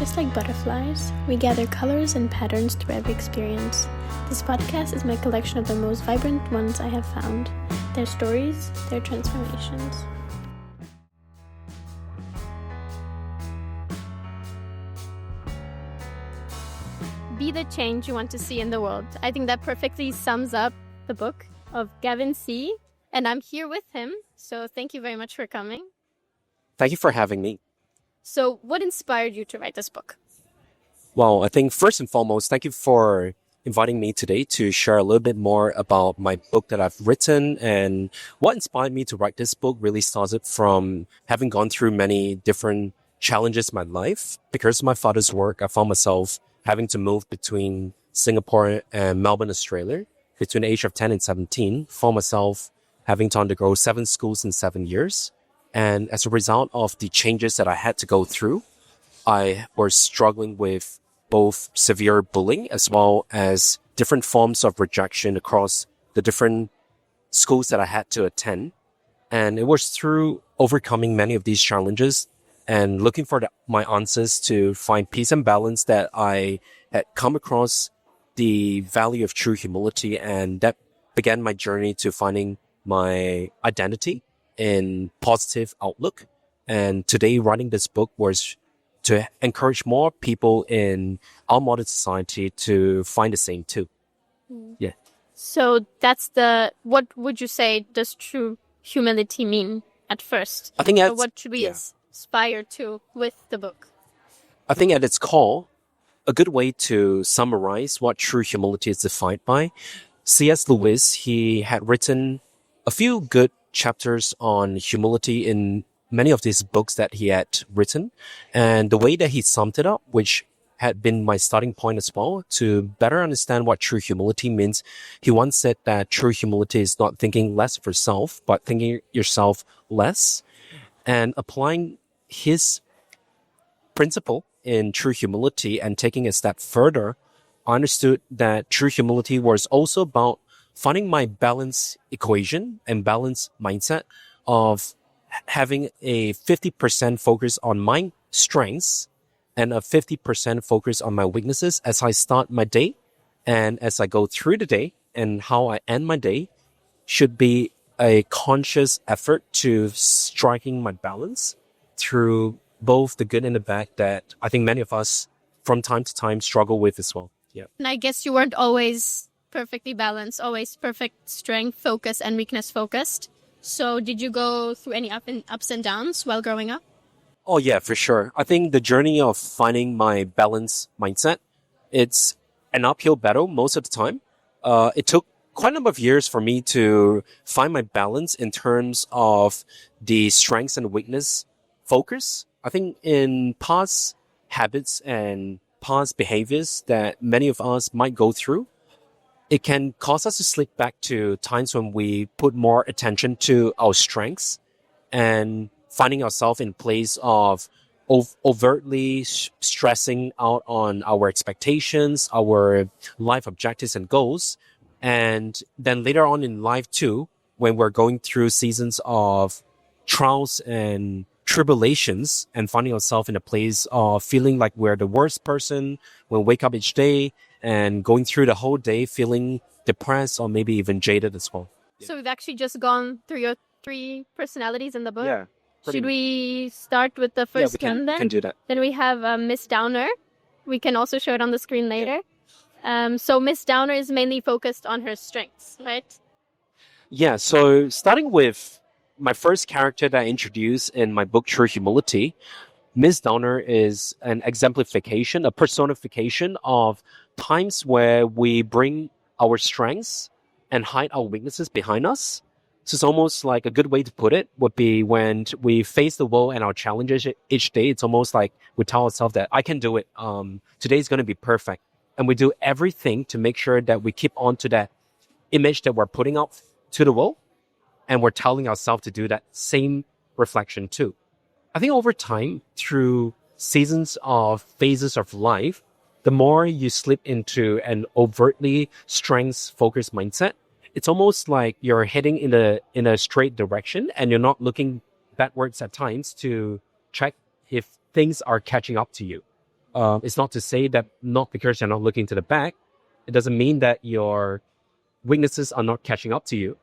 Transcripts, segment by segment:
Just like butterflies, we gather colors and patterns through every experience. This podcast is my collection of the most vibrant ones I have found, their stories, their transformations. Be the change you want to see in the world. I think that perfectly sums up the book of Gavin Seah, and I'm here with him, so thank you very much for coming. Thank you for having me. So what inspired you to write this book? Well, I think first and foremost, thank you for inviting me today to share a little bit more about my book that I've written. And what inspired me to write this book really started from having gone through many different challenges in my life. Because of my father's work, I found myself having to move between Singapore and Melbourne, Australia, between the age of 10 and 17, found myself having to undergo 7 schools in 7 years. And as a result of the changes that I had to go through, I was struggling with both severe bullying as well as different forms of rejection across the different schools that I had to attend. And it was through overcoming many of these challenges and looking for my answers to find peace and balance that I had come across the value of true humility. And that began my journey to finding my identity in positive outlook. And today writing this book was to encourage more people in our modern society to find the same too. Yeah. So what would you say does true humility mean at first? I think or what should we aspire to with the book? I think at its core, a good way to summarize what true humility is defined by, C.S. Lewis, he had written a few good chapters on humility in many of these books that he had written. And the way that he summed it up, which had been my starting point as well, to better understand what true humility means, he once said that true humility is not thinking less of yourself, but thinking yourself less. And applying his principle in true humility and taking a step further, I understood that true humility was also about finding my balance equation and balance mindset of having a 50% focus on my strengths and a 50% focus on my weaknesses as I start my day and as I go through the day, and how I end my day should be a conscious effort to striking my balance through both the good and the bad that I think many of us from time to time struggle with as well. Yeah. And I guess you weren't always perfectly balanced, always perfect strength focused and weakness focused. So did you go through any ups and downs while growing up? Oh yeah, for sure. I think the journey of finding my balanced mindset, it's an uphill battle most of the time. It took quite a number of years for me to find my balance in terms of the strengths and weakness focus. I think in past habits and past behaviors that many of us might go through, it can cause us to slip back to times when we put more attention to our strengths and finding ourselves in place of overtly stressing out on our expectations, our life objectives and goals. And then later on in life too, when we're going through seasons of trials and tribulations and finding ourselves in a place of feeling like we're the worst person when we wake up each day and going through the whole day feeling depressed or maybe even jaded as well. Yeah. So we've actually just gone through your 3 personalities in the book. Yeah. Should we start with the first one then? We can do that. Then we have Miss Downer. We can also show it on the screen later. So Miss Downer is mainly focused on her strengths, right? Yeah, so starting with my first character that I introduced in my book, True Humility, Miss Downer is an exemplification, a personification of times where we bring our strengths and hide our weaknesses behind us. So it's almost like a good way to put it would be when we face the world and our challenges each day, it's almost like we tell ourselves that I can do it. Today is going to be perfect. And we do everything to make sure that we keep on to that image that we're putting out to the world. And we're telling ourselves to do that same reflection too. I think over time, through seasons of phases of life, the more you slip into an overtly strengths-focused mindset, it's almost like you're heading in a straight direction and you're not looking backwards at times to check if things are catching up to you. It's not to say that not because you're not looking to the back, it doesn't mean that your weaknesses are not catching up to you,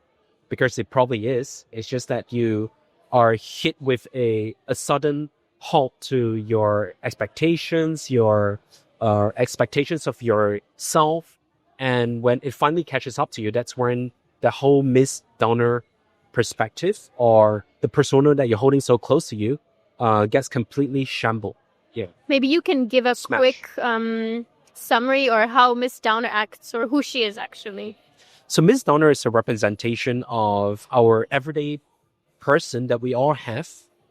because it probably is. It's just that you are hit with a sudden halt to your expectations, your expectations of yourself. And when it finally catches up to you, that's when the whole Miss Downer perspective or the persona that you're holding so close to you gets completely shambled. Yeah. Maybe you can give a Smash. quick summary or how Miss Downer acts or who she is actually. So Miss Downer is a representation of our everyday person that we all have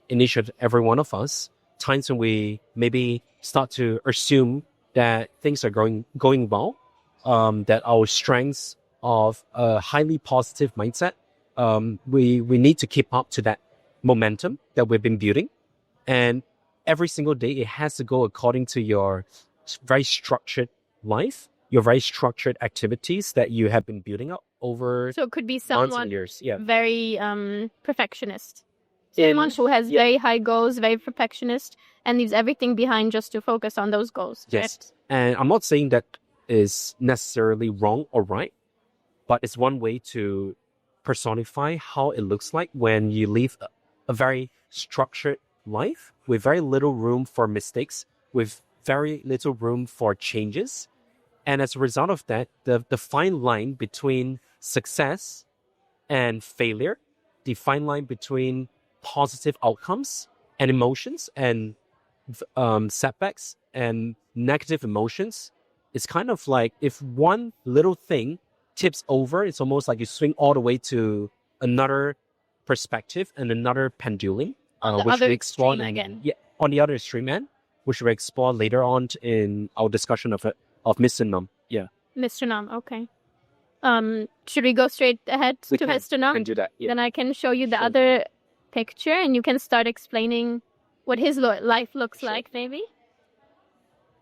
in each and every one of us. Times when we maybe start to assume that things are going well, that our strengths of a highly positive mindset, we need to keep up to that momentum that we've been building. And every single day, it has to go according to your very structured life, your very structured activities that you have been building up over So it could be months someone and years. Yeah. very perfectionist. Someone who has very high goals, very perfectionist, and leaves everything behind just to focus on those goals. Yes. Right? And I'm not saying that is necessarily wrong or right, but it's one way to personify how it looks like when you live a very structured life with very little room for mistakes, with very little room for changes. And as a result of that, the fine line between success and failure, the fine line between positive outcomes and emotions and setbacks and negative emotions, is kind of like if one little thing tips over, it's almost like you swing all the way to another perspective and another pendulum, On the which other we explore extreme again. Yeah, on the other extreme end, which we explore later on in our discussion of Mr. Numb. Yeah, Mr. Numb, okay. Should we go straight ahead we to can, Mr. Numb? can do that. Yeah. Then I can show you the Sure. other picture and you can start explaining what his life looks Sure. like, maybe.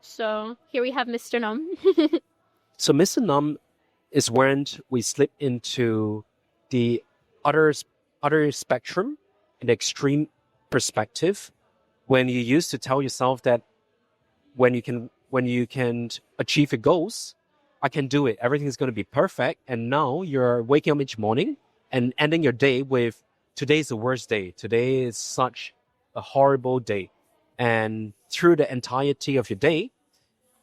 So here we have Mr. Numb. So Mr. Numb is when we slip into the other spectrum, an extreme perspective, when you used to tell yourself that when you can achieve your goals, I can do it. Everything's going to be perfect. And now you're waking up each morning and ending your day with, today's the worst day. Today is such a horrible day. And through the entirety of your day,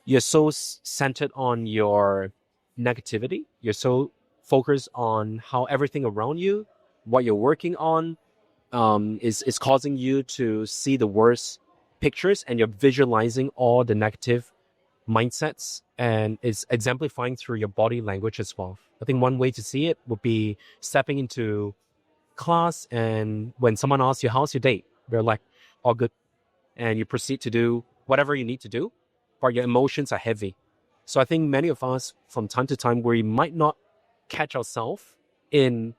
you're so centered on your negativity. You're so focused on how everything around you, what you're working on, is causing you to see the worst pictures, and you're visualizing all the negative mindsets, and it's exemplifying through your body language as well. I think one way to see it would be stepping into class, and when someone asks you, how's your day? They're like, all good. And you proceed to do whatever you need to do, but your emotions are heavy. So I think many of us, from time to time, we might not catch ourselves in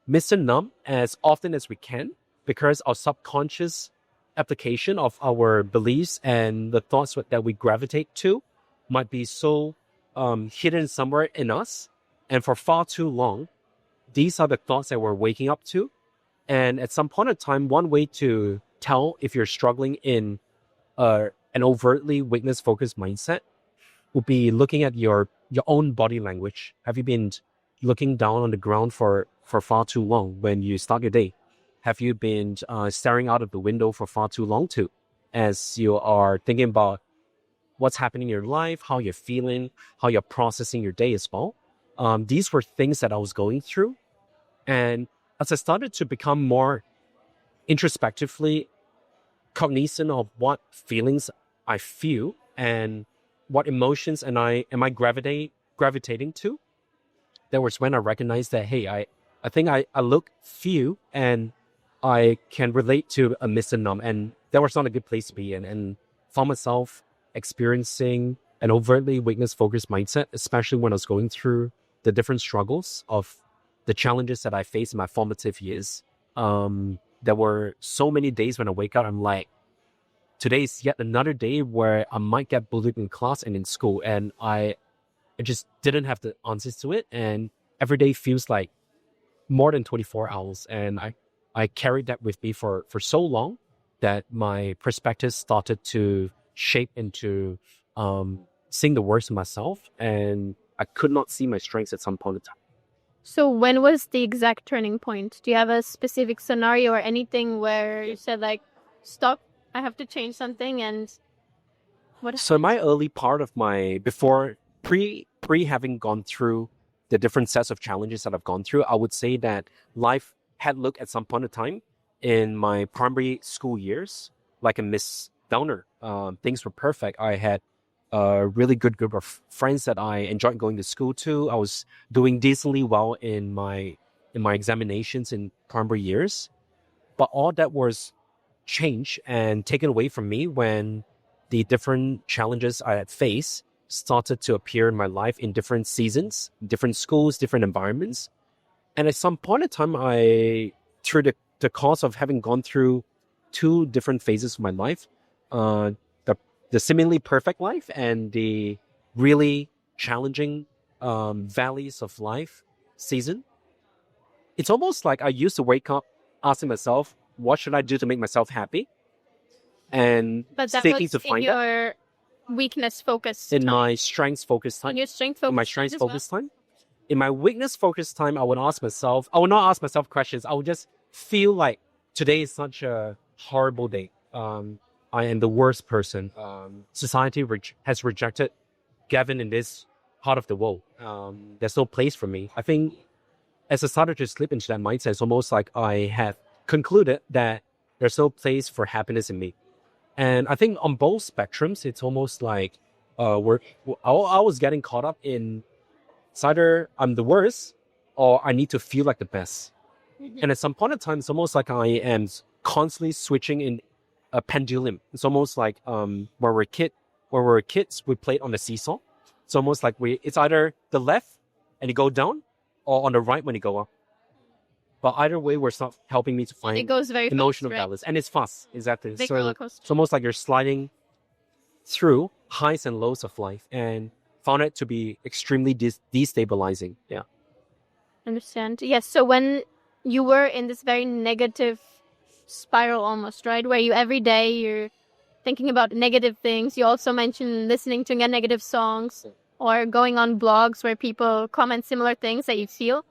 Mr. Numb as often as we can, because our subconscious application of our beliefs and the thoughts that we gravitate to might be so hidden somewhere in us. And for far too long, these are the thoughts that we're waking up to. And at some point in time, one way to tell if you're struggling in an overtly weakness-focused mindset would be looking at your own body language. Have you been looking down on the ground for far too long when you start your day? Have you been staring out of the window for far too long too, as you are thinking about what's happening in your life, how you're feeling, how you're processing your day as well? These were things that I was going through. And as I started to become more introspectively cognizant of what feelings I feel and what emotions am I gravitating to, that was when I recognized that, hey, I think I look, feel, and I can relate to a Mr. Numb, and that was not a good place to be in, and found myself experiencing an overtly weakness-focused mindset, especially when I was going through the different struggles of the challenges that I faced in my formative years. There were so many days when I wake up, I'm like, today is yet another day where I might get bullied in class and in school, and I just didn't have the answers to it, and every day feels like more than 24 hours, and I carried that with me for so long that my perspective started to shaped into seeing the worst of myself, and I could not see my strengths at some point in time. So when was the exact turning point? Do you have a specific scenario or anything where you said like, stop, I have to change something? And what? So my early part of my before pre having gone through the different sets of challenges that I've gone through, I would say that life had looked at some point in time in my primary school years like a Miss Downer. Things were perfect. I had a really good group of friends that I enjoyed going to school to. I was doing decently well in my examinations in primary years, but all that was changed and taken away from me when the different challenges I had faced started to appear in my life in different seasons, different schools, different environments. And at some point in time, through the course of having gone through two different phases of my life, uh, the seemingly perfect life and the really challenging valleys of life season, it's almost like I used to wake up asking myself, what should I do to make myself happy? And But that seeking was to in find that your weakness focused in time. my strengths focused In time. your strength In my focused strengths as well. focused time. In my weakness focused time, I would not ask myself questions. I would just feel like today is such a horrible day. I am the worst person. Society has rejected Gavin in this part of the world. There's no place for me. I think as I started to slip into that mindset, it's almost like I have concluded that there's no place for happiness in me. And I think on both spectrums, it's almost like I was getting caught up in it's either I'm the worst or I need to feel like the best. And at some point in time, it's almost like I am constantly switching in a pendulum. It's almost like when we're kids, we played on the seesaw. It's almost like it's either the left and you go down, or on the right when you go up. But either way, we're not helping me to It find goes very emotional fast, right? balance, and it's fast, exactly. Big So roller coaster. it's almost like you're sliding through highs and lows of life, and found it to be extremely destabilizing. Yeah. Understand. Yes. So when you were in this very negative spiral almost, right? Where you every day you're thinking about negative things. You also mentioned listening to negative songs or going on blogs where people comment similar things that you feel.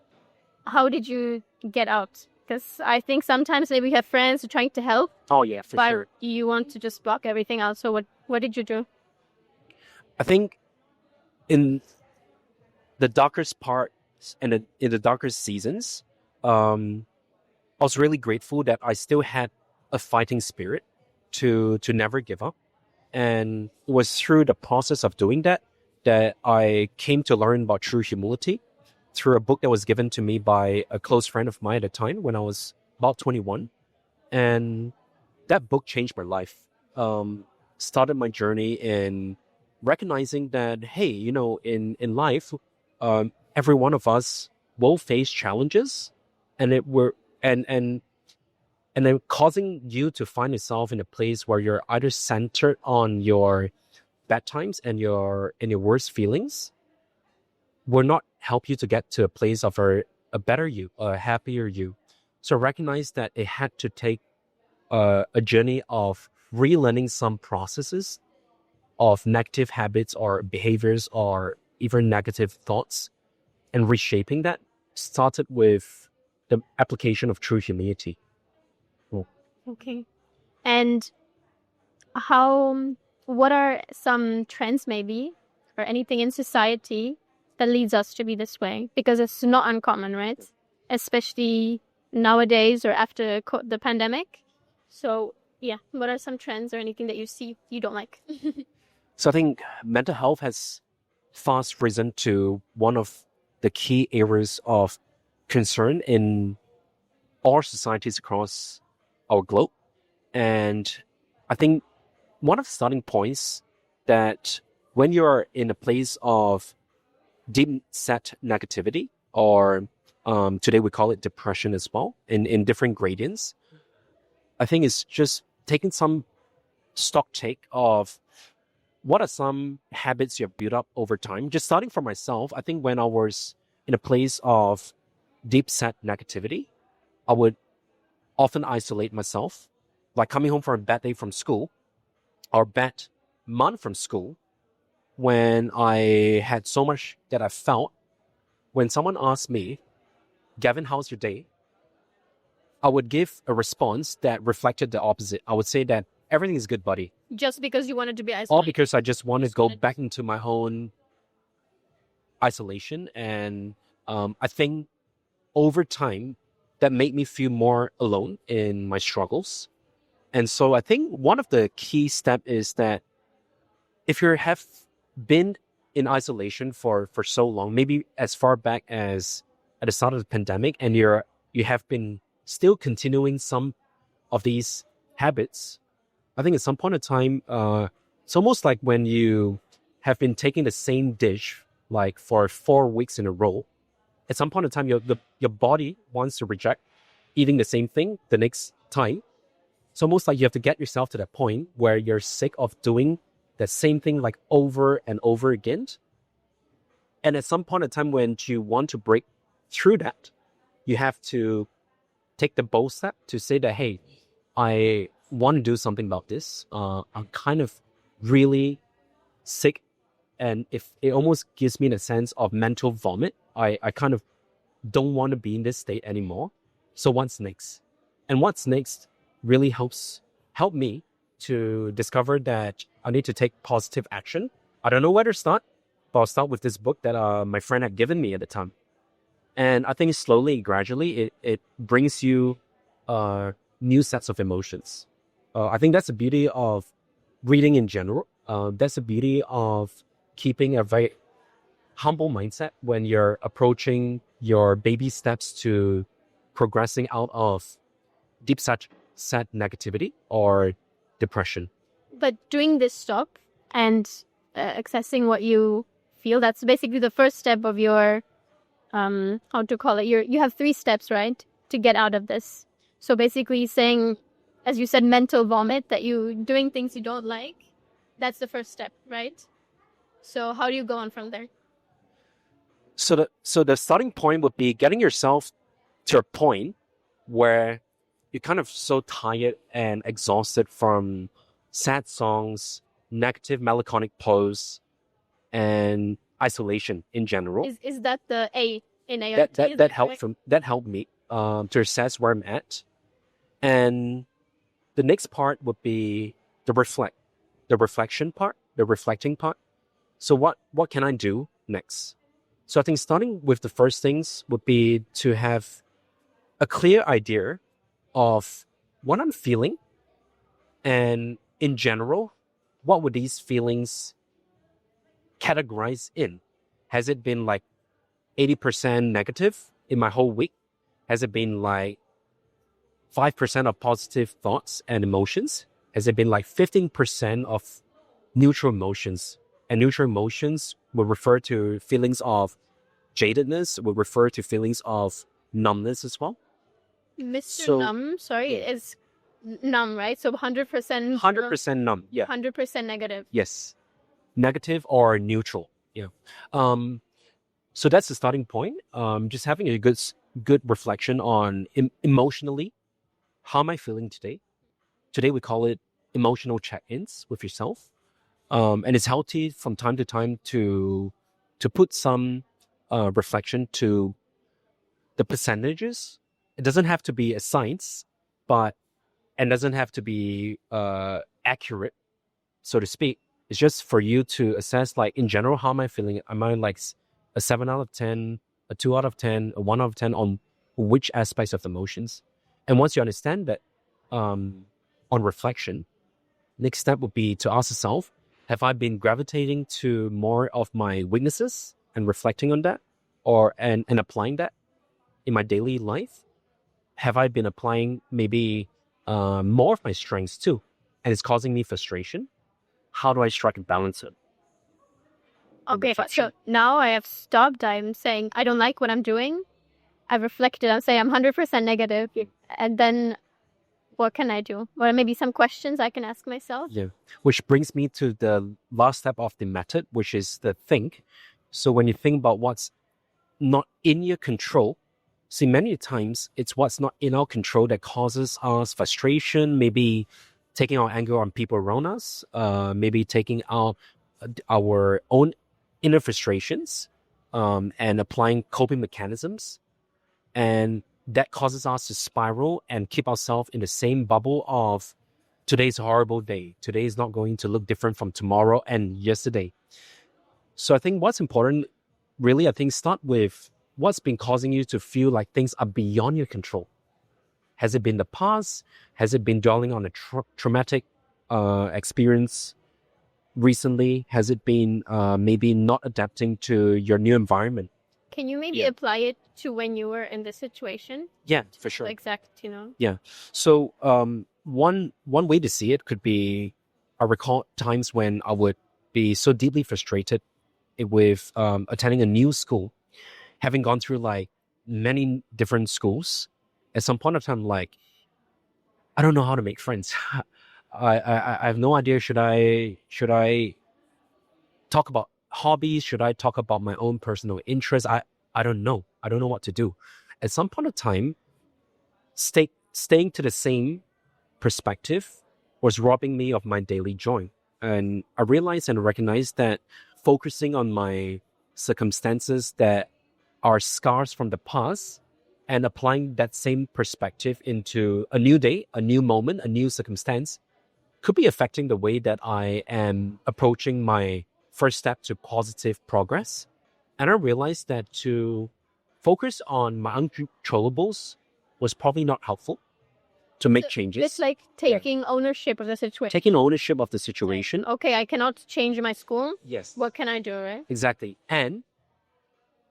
How did you get out? Because I think sometimes maybe we have friends who are trying to help, Oh yeah, for but sure. you want to just block everything out. So what did you do? I think in the darkest parts and in the darkest seasons, I was really grateful that I still had a fighting spirit to never give up. And it was through the process of doing that that I came to learn about true humility through a book that was given to me by a close friend of mine at the time when I was about 21. And that book changed my life. Started my journey in recognizing that, hey, in life, every one of us will face challenges, and it were and then causing you to find yourself in a place where you're either centered on your bad times and your worst feelings will not help you to get to a place of a better you, a happier you. So recognize that it had to take a journey of relearning some processes of negative habits or behaviors or even negative thoughts, and reshaping that started with the application of true humility. Okay. And what are some trends maybe or anything in society that leads us to be this way? Because it's not uncommon, right? Especially nowadays or after the pandemic. So yeah, what are some trends or anything that you see you don't like? So I think mental health has fast risen to one of the key areas of concern in all societies across our globe. And I think one of the starting points that when you're in a place of deep set negativity, or today we call it depression as well, in different gradients, I think it's just taking some stock take of what are some habits you have built up over time. Just starting for myself, I think when I was in a place of deep set negativity, I would often isolate myself, like coming home from a bad day from school or bad month from school, when I had so much that I felt, when someone asked me, Gavin, how's your day? I would give a response that reflected the opposite. I would say that everything is good, buddy. Just because you wanted to be All isolated. because I just want to go back into my own isolation. And I think over time, that made me feel more alone in my struggles. And so I think one of the key steps is that if you have been in isolation for so long, maybe as far back as at the start of the pandemic, and you have been still continuing some of these habits, I think at some point in time, it's almost like when you have been taking the same dish like for 4 weeks in a row. At some point in time, your body wants to reject eating the same thing the next time. It's almost like you have to get yourself to that point where you're sick of doing the same thing like over and over again. And at some point in time when you want to break through that, you have to take the bold step to say that, hey, I want to do something about this. I'm kind of really sick. And if it almost gives me the sense of mental vomit, I kind of don't want to be in this state anymore. So what's next? And what's next really helped me to discover that I need to take positive action. I don't know where to start, but I'll start with this book that my friend had given me at the time. And I think slowly, gradually, it brings you new sets of emotions. I think that's the beauty of reading in general. That's the beauty of keeping a very humble mindset when you're approaching your baby steps to progressing out of deep sad negativity or depression. But doing this stop and accessing what you feel, that's basically the first step of your, how to call it, you have 3 steps, right, to get out of this. So basically saying, as you said, mental vomit, that you doing things you don't like, that's the first step, right? So how do you go on from there? So the starting point would be getting yourself to a point where you're kind of so tired and exhausted from sad songs, negative melancholic posts, and isolation in general. Is that the A in ART? That helped me to assess where I'm at. And the next part would be the reflecting part. So what can I do next? So I think starting with the first things would be to have a clear idea of what I'm feeling, and in general, what would these feelings categorize in? Has it been like 80% negative in my whole week? Has it been like 5% of positive thoughts and emotions? Has it been like 15% of neutral emotions? And neutral emotions will refer to feelings of jadedness, will refer to feelings of numbness as well. Mr. Numb, sorry, is numb, right? So 100%. 100% numb, yeah. 100% negative. Yes. Negative or neutral, yeah. So that's the starting point. Just having a good reflection on emotionally, how am I feeling today? Today we call it emotional check-ins with yourself. And it's healthy from time to time to put some reflection to the percentages. It doesn't have to be a science, and doesn't have to be accurate, so to speak. It's just for you to assess, like, in general, how am I feeling? Am I like a 7 out of 10, a 2 out of 10, a 1 out of 10 on which aspects of the emotions? And once you understand that, on reflection, next step would be to ask yourself, have I been gravitating to more of my weaknesses and reflecting on that, and applying that in my daily life? Have I been applying maybe more of my strengths too, and it's causing me frustration? How do I strike a balance it? Okay, so now I have stopped. I'm saying I don't like what I'm doing. I've reflected. I'm saying I'm 100% negative. And then what can I do? Or maybe some questions I can ask myself. Yeah, which brings me to the last step of the method, which is the think. So when you think about what's not in your control, see, many times it's what's not in our control that causes us frustration, maybe taking our anger on people around us, maybe taking out our own inner frustrations, and applying coping mechanisms. And that causes us to spiral and keep ourselves in the same bubble of today's a horrible day. Today is not going to look different from tomorrow and yesterday. So I think what's important, really, I think start with what's been causing you to feel like things are beyond your control. Has it been the past? Has it been dwelling on a traumatic experience recently? Has it been maybe not adapting to your new environment? Can you maybe apply it to when you were in this situation? Yeah, for sure. Exact, Yeah. So one way to see it could be, I recall times when I would be so deeply frustrated with attending a new school, having gone through like many different schools. At some point of time, like, I don't know how to make friends. I have no idea. Should I talk about hobbies? Should I talk about my own personal interests? I don't know. I don't know what to do. At some point of time, staying to the same perspective was robbing me of my daily joy. And I realized and recognized that focusing on my circumstances that are scars from the past and applying that same perspective into a new day, a new moment, a new circumstance could be affecting the way that I am approaching my first step to positive progress. And I realized that to focus on my uncontrollables was probably not helpful to make changes. It's like taking ownership of the situation. Taking ownership of the situation. Like, okay, I cannot change my school. Yes. What can I do, right? Exactly. And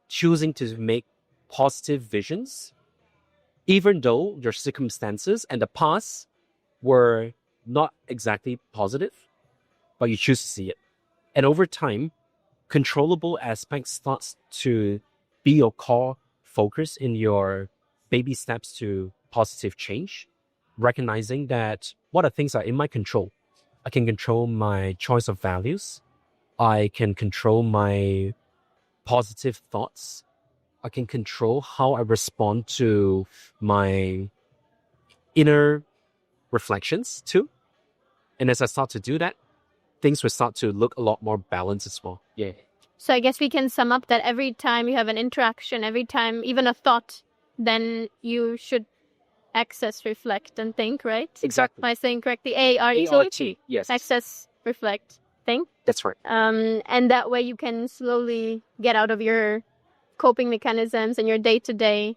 choosing to make positive visions, even though your circumstances and the past were not exactly positive, but you choose to see it. And over time, controllable aspects starts to be your core focus in your baby steps to positive change, recognizing that what are things that are in my control. I can control my choice of values. I can control my positive thoughts. I can control how I respond to my inner reflections too. And as I start to do that, things will start to look a lot more balanced as well. Yeah. So I guess we can sum up that every time you have an interaction, every time, even a thought, then you should access, reflect, and think, right? Exactly. Am I saying correctly? A-R-T. Yes. Access, reflect, think. That's right. And that way you can slowly get out of your coping mechanisms and your day-to-day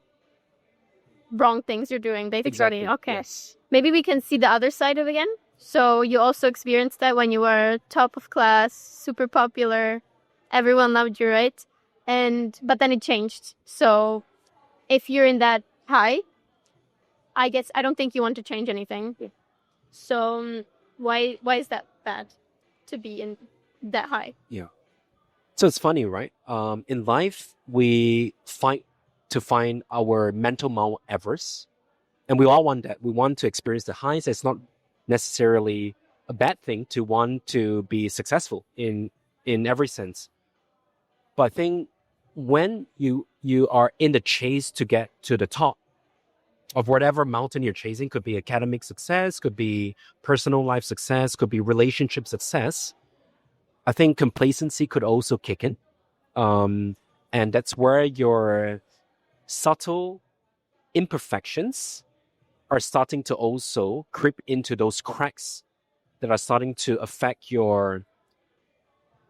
wrong things you're doing. Exactly. Okay. Yes. Maybe we can see the other side of it again. So you also experienced that when you were top of class, super popular, everyone loved you, right? But then it changed. So if you're in that high, I guess I don't think you want to change anything. Yeah. So why is that bad to be in that high? Yeah. So it's funny, right? In life, we fight to find our mental Mount Everest. And we all want that. We want to experience the highs. It's not necessarily a bad thing to want to be successful in every sense. But I think when you are in the chase to get to the top of whatever mountain you're chasing, could be academic success, could be personal life success, could be relationship success, I think complacency could also kick in. And that's where your subtle imperfections are starting to also creep into those cracks that are starting to affect your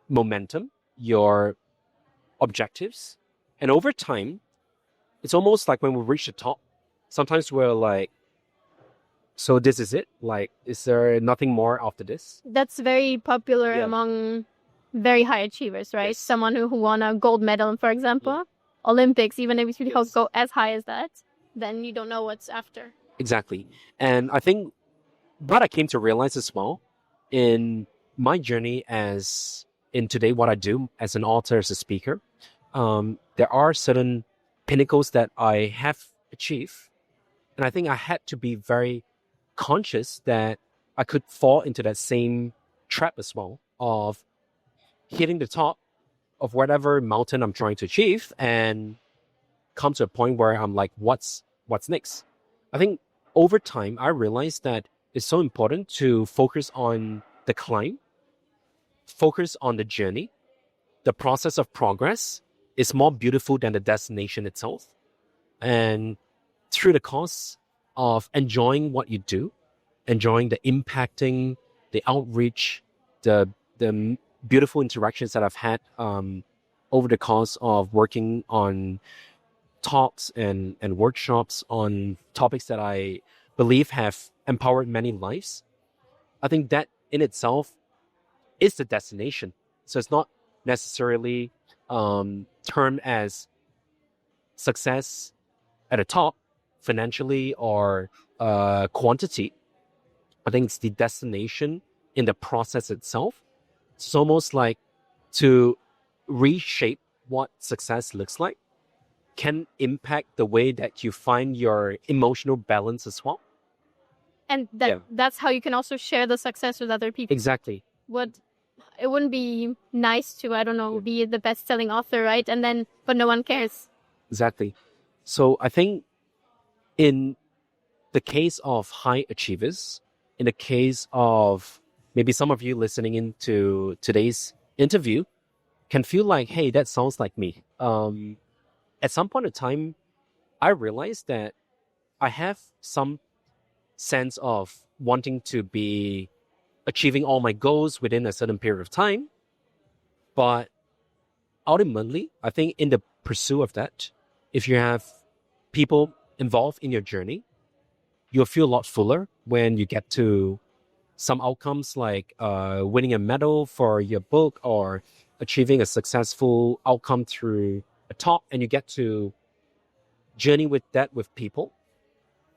momentum, your objectives. And over time, it's almost like when we reach the top, sometimes we're like, so this is it? Like, is there nothing more after this? That's very popular among very high achievers, right? Yes. Someone who won a gold medal, for example, Olympics, even if you don't go as high as that, then you don't know what's after. Exactly. And I think what I came to realize as well in my journey as in today, what I do as an author, as a speaker, there are certain pinnacles that I have achieved. And I think I had to be very conscious that I could fall into that same trap as well of hitting the top of whatever mountain I'm trying to achieve and come to a point where I'm like, what's next? I think over time, I realized that it's so important to focus on the climb, focus on the journey. The process of progress is more beautiful than the destination itself. And through the course of enjoying what you do, enjoying the impacting, the outreach, the beautiful interactions that I've had over the course of working on talks and workshops on topics that I believe have empowered many lives. I think that in itself is the destination. So it's not necessarily termed as success at the top, financially or quantity. I think it's the destination in the process itself. It's almost like to reshape what success looks like can impact the way that you find your emotional balance as well. And that's how you can also share the success with other people. Exactly. It wouldn't be nice to, I don't know, be the best-selling author, right? But no one cares. Exactly. So I think in the case of high achievers, in the case of maybe some of you listening into today's interview, can feel like, hey, that sounds like me. At some point in time, I realized that I have some sense of wanting to be achieving all my goals within a certain period of time. But ultimately, I think in the pursuit of that, if you have people involved in your journey, you'll feel a lot fuller when you get to some outcomes like winning a medal for your book or achieving a successful outcome through a talk, and you get to journey with that with people.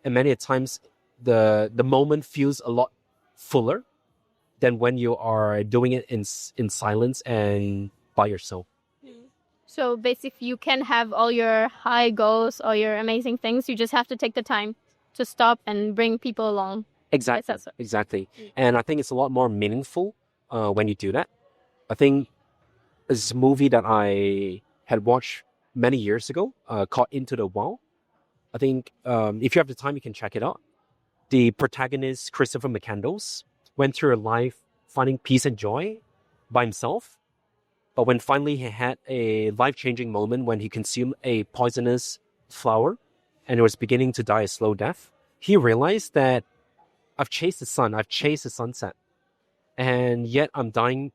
And many times the moment feels a lot fuller than when you are doing it in silence and by yourself. So basically, you can have all your high goals, all your amazing things. You just have to take the time to stop and bring people along. Exactly. Exactly. And I think it's a lot more meaningful when you do that. I think this movie that I had watched many years ago called Into the Wild. I think if you have the time, you can check it out. The protagonist, Christopher McCandless, went through a life finding peace and joy by himself. But when finally he had a life-changing moment when he consumed a poisonous flower and was beginning to die a slow death, he realized that I've chased the sun, I've chased the sunset, and yet I'm dying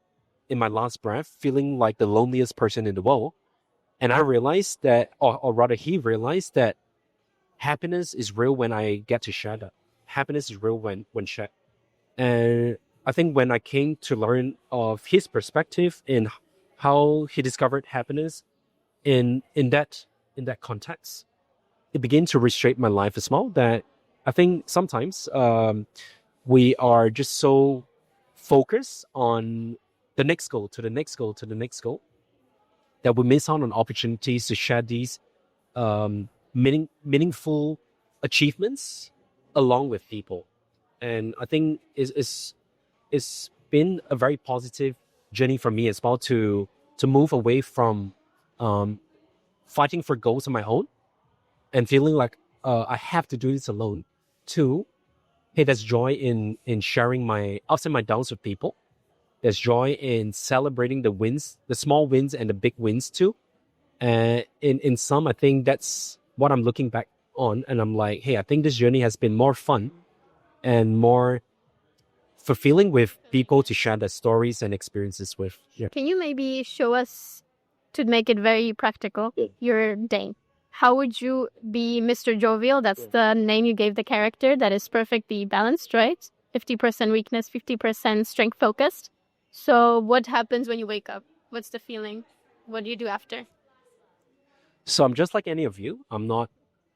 in my last breath, feeling like the loneliest person in the world. And I realized that, or rather he realized that happiness is real when I get to share that. Happiness is real when shared. And I think when I came to learn of his perspective in how he discovered happiness in that context, it began to reshape my life as well. That I think sometimes we are just so focused on the next goal to the next goal to the next goal that we miss out on opportunities to share these meaningful achievements along with people. And I think it's been a very positive journey for me as well to move away from fighting for goals on my own and feeling like I have to do this alone, to hey, there's joy in sharing my ups and my downs with people. There's joy in celebrating the wins, the small wins and the big wins too. And in some, I think that's what I'm looking back on, and I'm like, hey, I think this journey has been more fun and more fulfilling with people to share their stories and experiences with. Yeah. Can you maybe show us, to make it very practical, your day? How would you be Mr. Jovial? That's the name you gave the character that is perfectly balanced, right? 50% weakness, 50% strength focused. So what happens when you wake up? What's the feeling? What do you do after? So I'm just like any of you. I'm not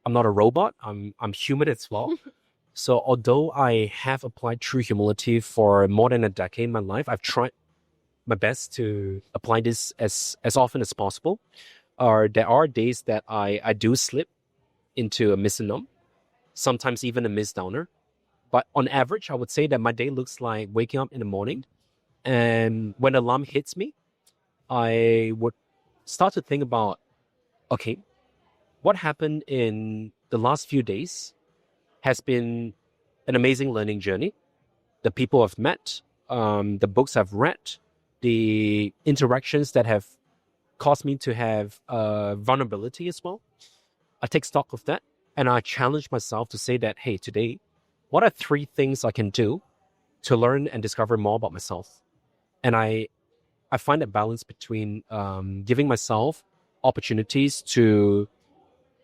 a robot. I'm human as well. So although I have applied true humility for more than a decade in my life, I've tried my best to apply this as often as possible. There are days that I do slip into a miss and numb, sometimes even a miss downer. But on average, I would say that my day looks like waking up in the morning, and when the alarm hits me, I would start to think about, okay, what happened in the last few days has been an amazing learning journey. The people I've met, the books I've read, the interactions that have caused me to have vulnerability as well. I take stock of that and I challenge myself to say that, hey, today, what are 3 things I can do to learn and discover more about myself? And I find a balance between giving myself opportunities to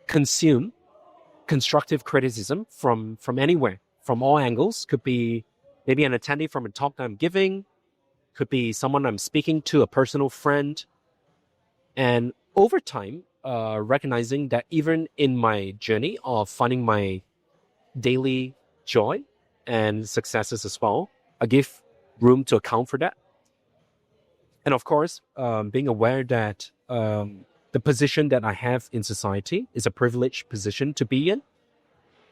consume constructive criticism from anywhere, from all angles. Could be maybe an attendee from a talk I'm giving, could be someone I'm speaking to, a personal friend. And over time, recognizing that even in my journey of finding my daily joy and successes as well, I give room to account for that. And of course, being aware that the position that I have in society is a privileged position to be in,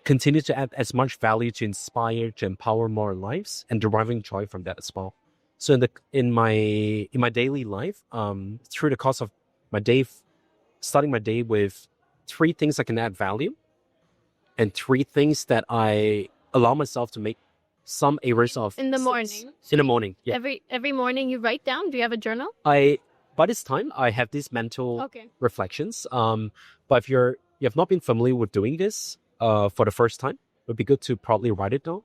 continue to add as much value to inspire, to empower more lives, and deriving joy from that as well. So in my daily life, through the course of my day, starting my day with 3 things I can add value, and 3 things that I allow myself to make some areas of In the morning. in the morning. Yeah. Every morning you write down. Do you have a journal? By this time I have these mental reflections. But if you have not been familiar with doing this for the first time, it would be good to probably write it down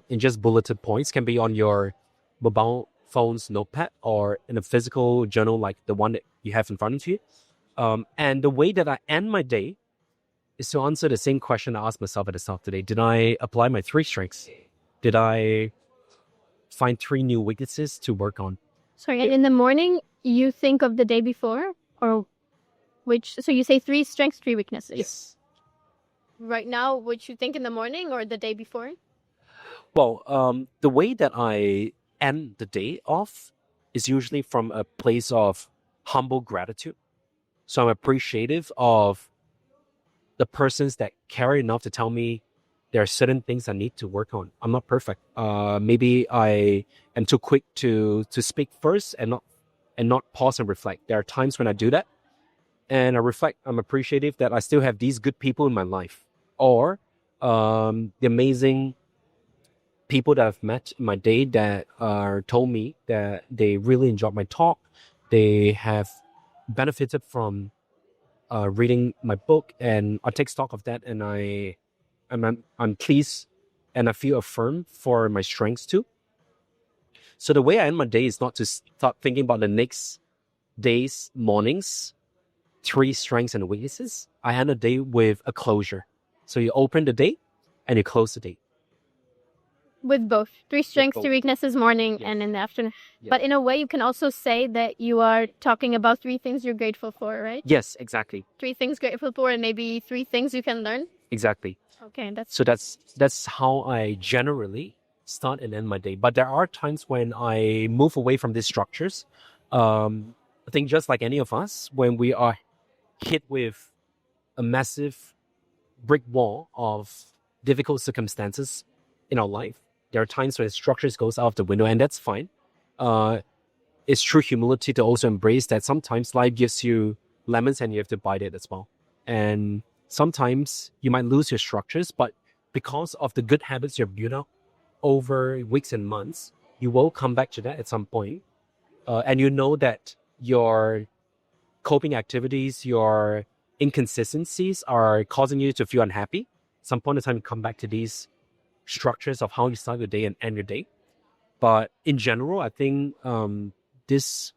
in just bulleted points. Can be on your mobile phone's notepad or in a physical journal like the one that you have in front of you. And the way that I end my day is to answer the same question I asked myself at the start today. Did I apply my 3 strengths? Did I find 3 new weaknesses to work on? Sorry, and in the morning you think of the day before, or which? So you say 3 strengths, 3 weaknesses. Yes. Right now, would you think in the morning or the day before? Well, the way that I end the day off is usually from a place of humble gratitude. So I'm appreciative of the persons that care enough to tell me there are certain things I need to work on. I'm not perfect. Maybe I am too quick to speak first and not pause and reflect. There are times when I do that, and I reflect. I'm appreciative that I still have these good people in my life, or the amazing people that I've met in my day that told me that they really enjoyed my talk. They have benefited from reading my book, and I take stock of that, and I'm pleased and I feel affirmed for my strengths too. So the way I end my day is not to start thinking about the next day's mornings, 3 strengths and weaknesses. I end the day with a closure. So you open the day and you close the day. With both 3 strengths, both. 3 weaknesses, morning and in the afternoon. But in a way, you can also say that you are talking about 3 things you're grateful for, right? Yes, exactly. 3 things grateful for, and maybe 3 things you can learn. Exactly. Okay, that's how I generally start and end my day. But there are times when I move away from these structures. I think just like any of us, when we are hit with a massive brick wall of difficult circumstances in our life, there are times when the structures goes out of the window, and that's fine. It's true humility to also embrace that sometimes life gives you lemons and you have to bite it as well. And sometimes you might lose your structures, but because of the good habits you've built up over weeks and months, you will come back to that at some point. And you know that your coping activities, your inconsistencies are causing you to feel unhappy. Some point in time, you come back to these structures of how you start your day and end your day. But in general, I think these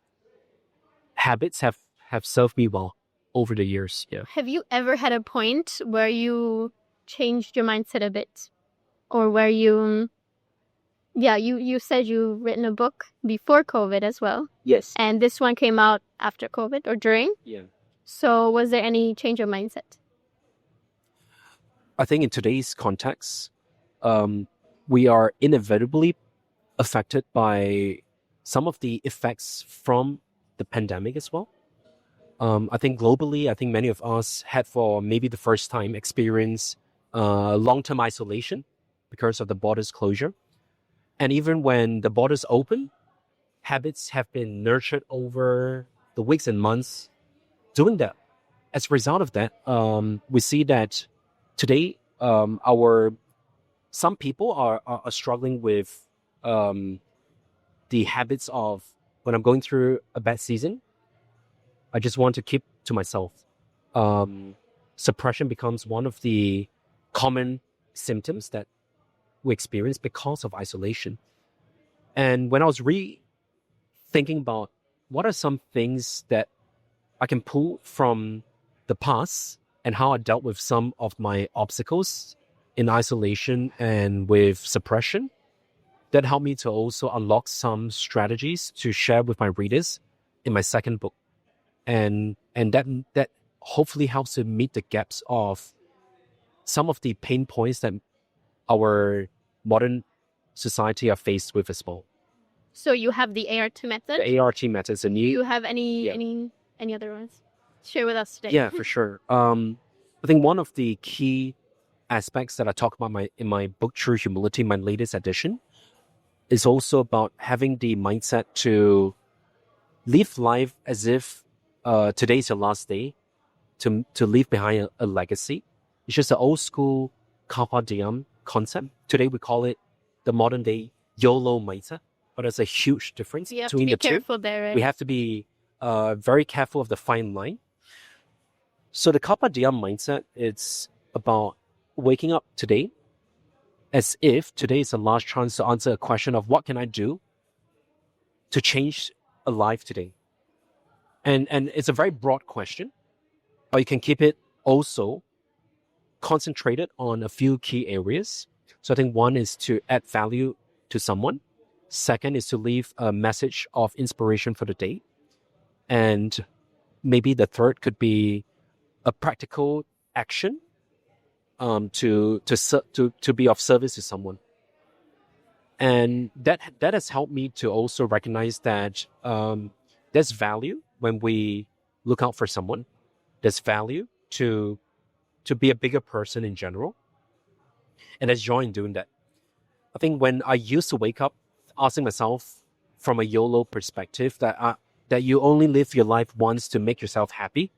habits have served me well over the years. Yeah. Have you ever had a point where you changed your mindset a bit, or where you said you've written a book before COVID as well? Yes. And this one came out after COVID or during? Yeah. So was there any change of mindset? I think in today's context, we are inevitably affected by some of the effects from the pandemic as well. I think globally, I think many of us had for maybe the first time experienced long-term isolation because of the borders closure. And even when the borders open, habits have been nurtured over the weeks and months doing that. As a result of that, we see that today our some people are struggling with the habits of when I'm going through a bad season, I just want to keep to myself. Suppression becomes one of the common symptoms that we experience because of isolation. And when I was thinking about what are some things that I can pull from the past and how I dealt with some of my obstacles in isolation and with suppression, that helped me to also unlock some strategies to share with my readers in my second book. And that hopefully helps to meet the gaps of some of the pain points that our modern society are faced with as well. So you have the ART method. The ART method is a new. Do you have any other ones? Share with us today. Yeah, for sure. I think one of the key aspects that I talk about in my book True Humility, my latest edition, is also about having the mindset to live life as if today's your last day, to leave behind a legacy. It's just an old school Carpe Diem concept. Today we call it the modern day YOLO mindset, but there's a huge difference between the two. We have to be careful there, right? We have to be very careful of the fine line. So the Carpe Diem mindset, it's about waking up today as if today is the last chance to answer a question of what can I do to change a life today. And it's a very broad question, but you can keep it also concentrated on a few key areas. So I think one is to add value to someone. Second is to leave a message of inspiration for the day. And maybe the third could be a practical action to be of service to someone. And that has helped me to also recognize that there's value when we look out for someone. There's value to be a bigger person in general. And there's joy in doing that. I think when I used to wake up asking myself from a YOLO perspective that you only live your life once to make yourself happy,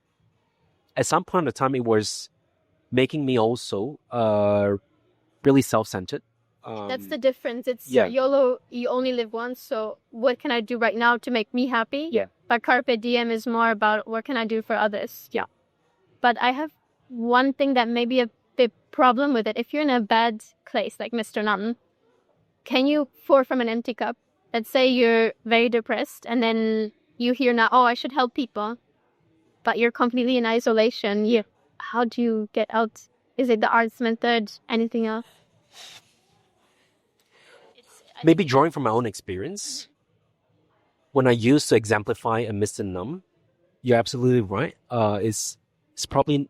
at some point in time, it was making me also really self-centered. That's the difference. It's YOLO, you only live once, so what can I do right now to make me happy? Yeah. But Carpe Diem is more about what can I do for others? Yeah. But I have one thing that may be a big problem with it. If you're in a bad place, like Mr. Numb, can you pour from an empty cup? Let's say you're very depressed, and then you hear now, oh, I should help people, but you're completely in isolation. Yeah. How do you get out? Is it the arts method? Anything else? Maybe drawing from my own experience, when I used to exemplify a Mr. Numb, you're absolutely right. It's probably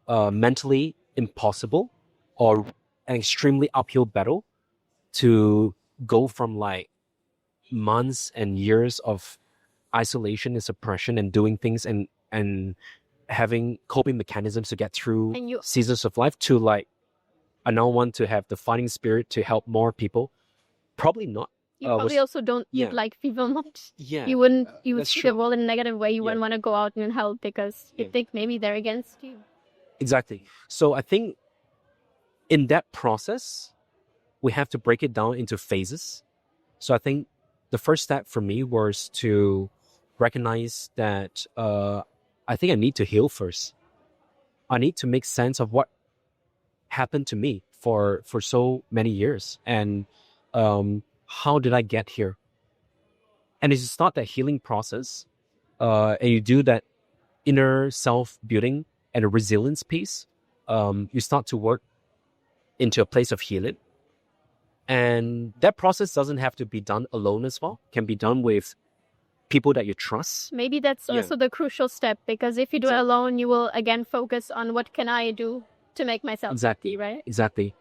mentally impossible or an extremely uphill battle to go from like months and years of isolation and suppression and doing things and having coping mechanisms to get through seasons of life to like, I now want to have the fighting spirit to help more people. Probably not. You probably also don't like people much. Yeah. You would see the world in a negative way. You wouldn't want to go out and help because you think maybe they're against you. Exactly. So I think in that process, we have to break it down into phases. So I think the first step for me was to recognize that I think I need to heal first. I need to make sense of what happened to me for so many years and how did I get here? And as you start that healing process and you do that inner self-building and a resilience piece, you start to work into a place of healing. And that process doesn't have to be done alone as well. It can be done with people that you trust. Maybe that's also the crucial step, because if you do it alone, you will again focus on what can I do to make myself happy, right? Exactly.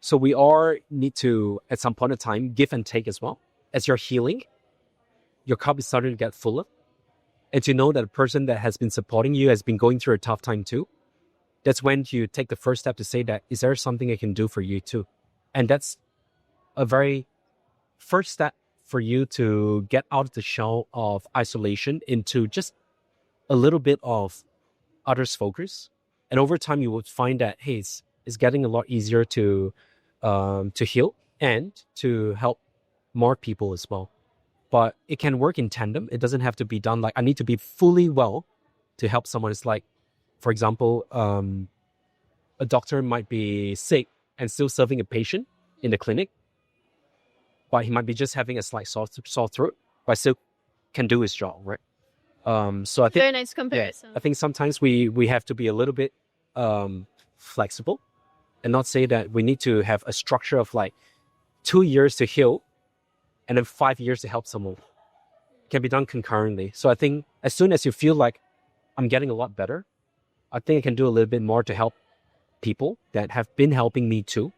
So we all need to, at some point in time, give and take as well. As you're healing, your cup is starting to get fuller. And to know that a person that has been supporting you has been going through a tough time too, that's when you take the first step to say that, is there something I can do for you too? And that's a very first step for you to get out of the shell of isolation into just a little bit of others' focus. And over time, you will find that, hey, it's getting a lot easier to to heal and to help more people as well. But it can work in tandem. It doesn't have to be done like I need to be fully well to help someone. It's like, for example, a doctor might be sick and still serving a patient in the clinic, but he might be just having a slight sore throat, but still can do his job, right? So I think Very nice comparison. I think sometimes we have to be a little bit flexible and not say that we need to have a structure of like 2 years to heal and then 5 years to help someone. It can be done concurrently. So I think as soon as you feel like I'm getting a lot better, I think I can do a little bit more to help people that have been helping me too.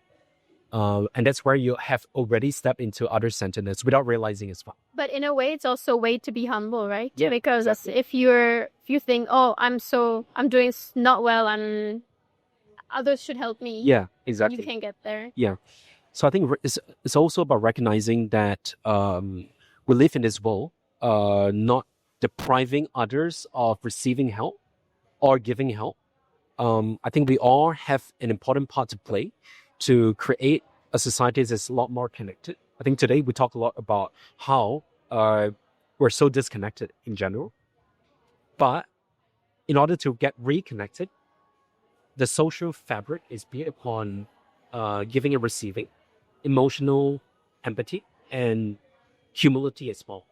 And that's where you have already stepped into other centeredness without realizing as well. But in a way, it's also a way to be humble, right? Yeah, because exactly. if you think, oh, I'm doing not well, and others should help me. Yeah, exactly. You can get there. Yeah. So I think it's also about recognizing that we live in this world, not depriving others of receiving help or giving help. I think we all have an important part to play to create a society that's a lot more connected. I think today we talk a lot about how we're so disconnected in general. But in order to get reconnected, the social fabric is built upon giving and receiving, emotional empathy, and humility as well.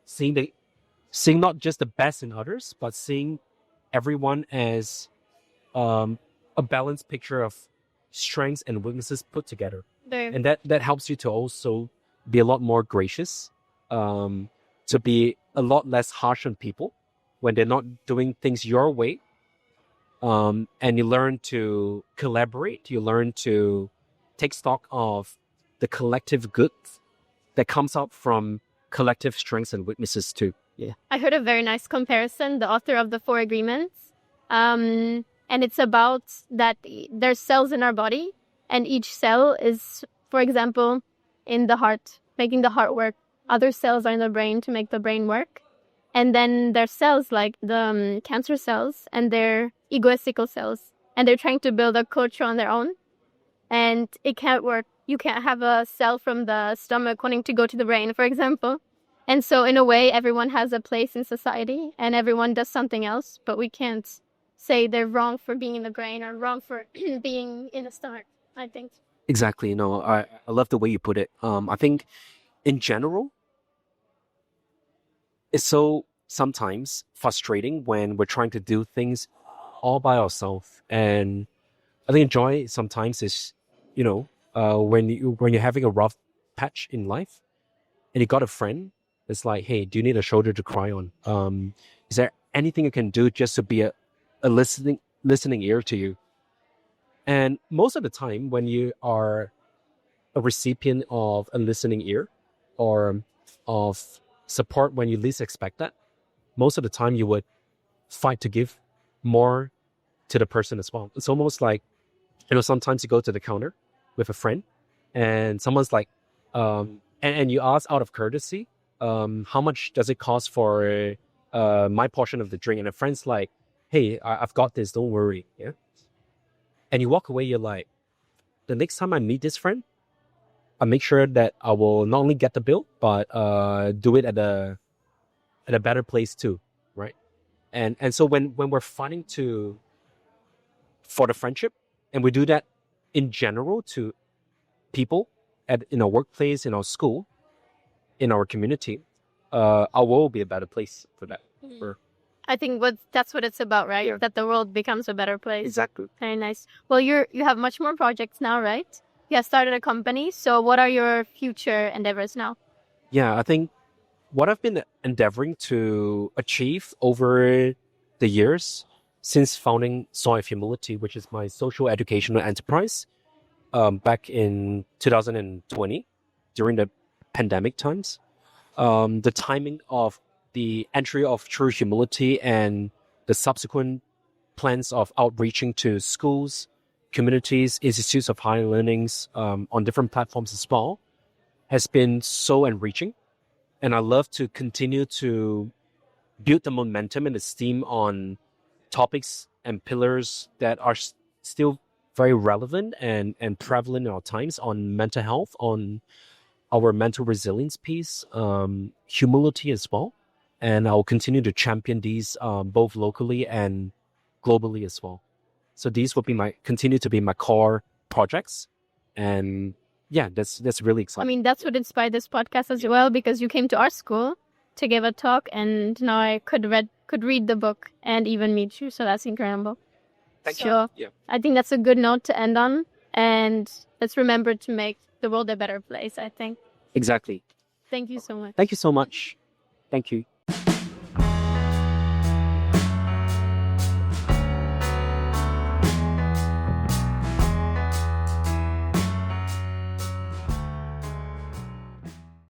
Seeing not just the best in others, but seeing everyone as a balanced picture of strengths and weaknesses put together. There. And that helps you to also be a lot more gracious, to be a lot less harsh on people when they're not doing things your way. And you learn to collaborate. You learn to take stock of the collective good that comes out from collective strengths and weaknesses too. Yeah. I heard a very nice comparison, the author of the Four Agreements. And it's about that there's cells in our body, and each cell is, for example, in the heart, making the heart work. Other cells are in the brain to make the brain work. And then there's cells like the cancer cells, and they're egoistical cells. And they're trying to build a culture on their own. And it can't work. You can't have a cell from the stomach wanting to go to the brain, for example. And so in a way, everyone has a place in society and everyone does something else, but we can't say they're wrong for being in the brain or wrong for being in the stomach, I think. Exactly. No, I love the way you put it. I think in general, it's so sometimes frustrating when we're trying to do things all by ourselves. And I think joy sometimes is, when you're having a rough patch in life and you got a friend, it's like, hey, do you need a shoulder to cry on? Is there anything you can do just to be a listening ear to you? And most of the time when you are a recipient of a listening ear or of support when you least expect that, most of the time you would fight to give more to the person as well. It's almost like, sometimes you go to the counter with a friend and someone's like, and you ask out of courtesy, how much does it cost for my portion of the drink? And a friend's like, hey, I've got this, don't worry. Yeah. And you walk away, you're like, the next time I meet this friend, I make sure that I will not only get the bill, but do it at a better place too, right? And so when we're fighting for the friendship, and we do that in general to people in our workplace, in our school, in our community, our world will be a better place for that. I think that's what it's about, right? Yeah. That the world becomes a better place. Exactly. Very nice. Well, you have much more projects now, right? You have started a company. So what are your future endeavors now? Yeah, I think what I've been endeavoring to achieve over the years since founding Soil of Humility, which is my social educational enterprise, back in 2020 during the pandemic times, the timing of the entry of true humility and the subsequent plans of outreaching to schools, communities, institutes of higher learnings on different platforms as well has been so enriching. And I love to continue to build the momentum and esteem on topics and pillars that are still very relevant and prevalent in our times on mental health, on our mental resilience piece, humility as well. And I'll continue to champion these both locally and globally as well. So these will be continue to be my core projects. And yeah, that's really I exciting. mean, that's what inspired this podcast as well, because you came to our school to give a talk, and now I could read the book and even meet you. So that's incredible. Thank you. Sure. Yeah. I think that's a good note to end on. And let's remember to make the world a better place, I think. Exactly. Thank you so much. Thank you so much. Thank you.